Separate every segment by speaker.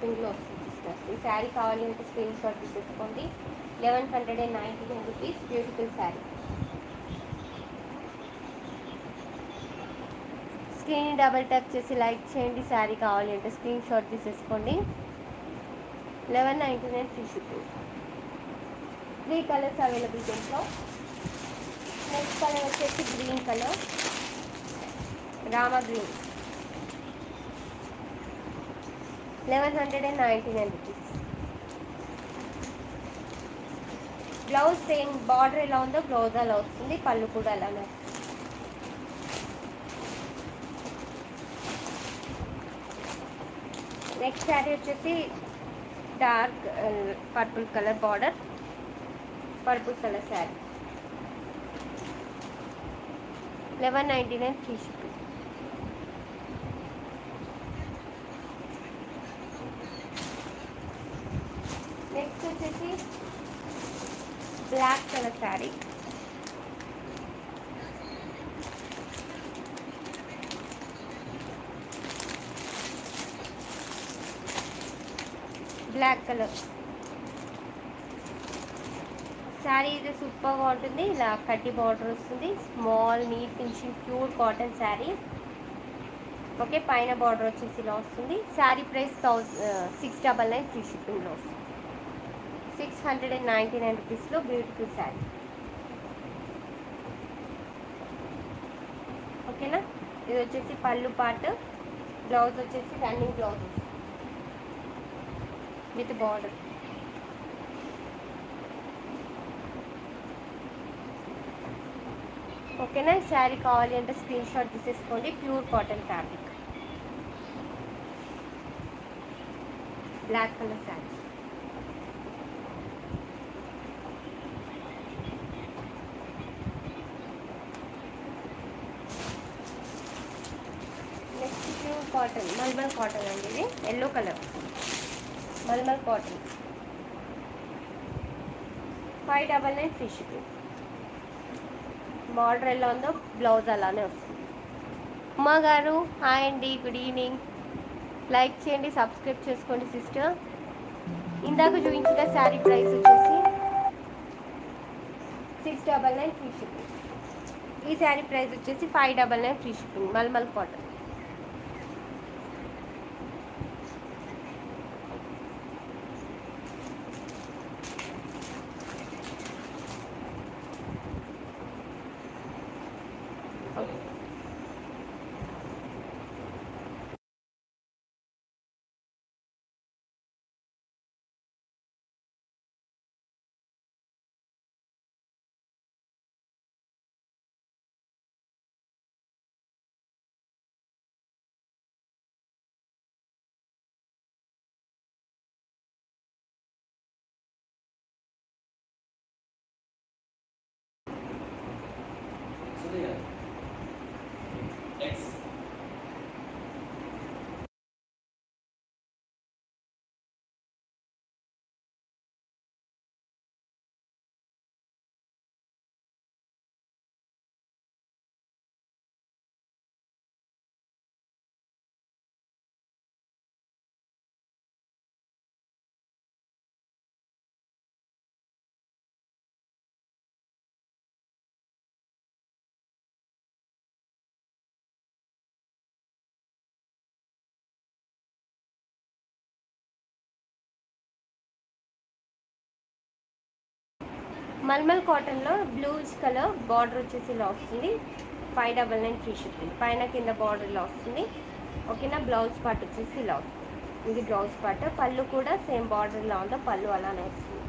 Speaker 1: షిప్పింగ్లో వస్తుంది సిస్టర్స్. ఈ శారీ కావాలి అంటే స్క్రీన్ షాట్ తీసేసుకోండి. 1199 rupees. Beautiful sari. Screen double tap చేసి లైక్ చేయండి. శారీ కావాలి అంటే స్క్రీన్ షాట్ తీసేసుకోండి. 1199 ఫ్రీ షిప్పింగ్. 3 కలర్స్ అవైలబుల్ దీంట్లో. నెక్స్ట్ కలర్ వచ్చేసి green colour, Rama green. 1199 rupees. Blouse same border ఎలా ఉందో బ్లౌజ్ అలా వస్తుంది, పళ్ళు కూడా అలానే. నెక్స్ట్ శారీ వచ్చేసి dark purple colour border, purple colour sari. 1199 free shipping. Next వచ్చేసి black colour sari. Black colour sari ఇది సూపర్గా ఉంటుంది. ఇలా కడ్డీ బార్డర్ వస్తుంది, small neat finishing pure cotton sari. Okay, పైన బార్డర్ వచ్చేసి ఇలా వస్తుంది. శారీ ప్రైస్ 699 ఫ్రీ షిప్పింగ్లో వస్తుంది. 699 రూపీస్లో బ్యూటిఫుల్ శారీ. ఓకేనా, ఇది వచ్చేసి పళ్ళు పార్ట్. బ్లౌజ్ వచ్చేసి రన్నింగ్ బ్లౌజ్ విత్ బార్డర్. ఓకేనా, ఈ శారీ కావాలి అంటే స్క్రీన్ షాట్ తీసేసుకోండి. Pure cotton fabric, black colour sari. Next pure cotton, mulmul cotton అండి. ఇది yellow colour mulmul cotton. 599 free shipping. Border ఎలా ఉందో బ్లౌజ్ అలానే వస్తుంది. ఉమా గారు హాయ్ అండి, గుడ్ ఈవినింగ్. లైక్ చేయండి, సబ్స్క్రైబ్ చేసుకోండి సిస్టర్. ఇందాక చూపించిన శారీ ప్రైస్ వచ్చేసి 699 ఫ్రీ షిప్పింగ్. ఈ శారీ ప్రైస్ వచ్చేసి 599 free shipping. Mulmul cotton. Mulmul కాటన్లో బ్లూజ్ కలర్ బార్డర్ వచ్చేసి ఇలా వస్తుంది. 599 ఫ్రీ షిప్పింగ్. పైన కింద బార్డర్ ఇలా వస్తుంది. ఓకేనా, బ్లౌజ్ పార్ట్ వచ్చేసి ఇలా వస్తుంది. ఇది బ్లౌజ్ పార్ట్. పళ్ళు కూడా సేమ్ బార్డర్ ఇలా ఉందో పళ్ళు అలానే వస్తుంది.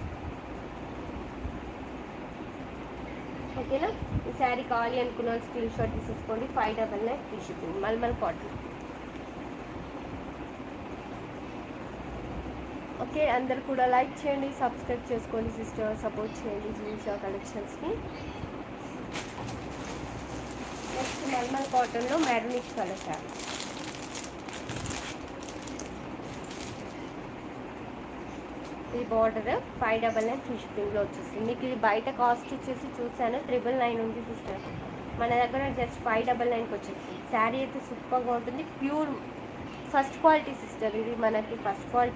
Speaker 1: ఓకేనా, ఈ శారీ కావాలి అనుకున్న స్క్రీన్ షాట్ తీసేసుకోండి. 599 free shipping. Mulmul cotton. Okay, అందరు కూడా లైక్ చేయండి, సబ్స్క్రైబ్ చేసుకోండి సిస్టర్. సపోర్ట్ చేయండి జీవిషా కలెక్షన్స్కి. నెక్స్ట్ మల్మల్ కాటన్లో మెరూనిష్ కలర్ శారీ. ఈ బార్డర్ 599 ఫ్రీ షిప్పింగ్లో వచ్చేసి మీకు ఇది బయట కాస్ట్ వచ్చేసి చూసాను 999 ఉంది సిస్టర్. మన దగ్గర జస్ట్ 599కి వచ్చేసి. శారీ అయితే సూపర్గా ఉంటుంది, ప్యూర్ ఫస్ట్ క్వాలిటీ సిస్టర్. ఇది మనకి ఫస్ట్ క్వాలిటీ.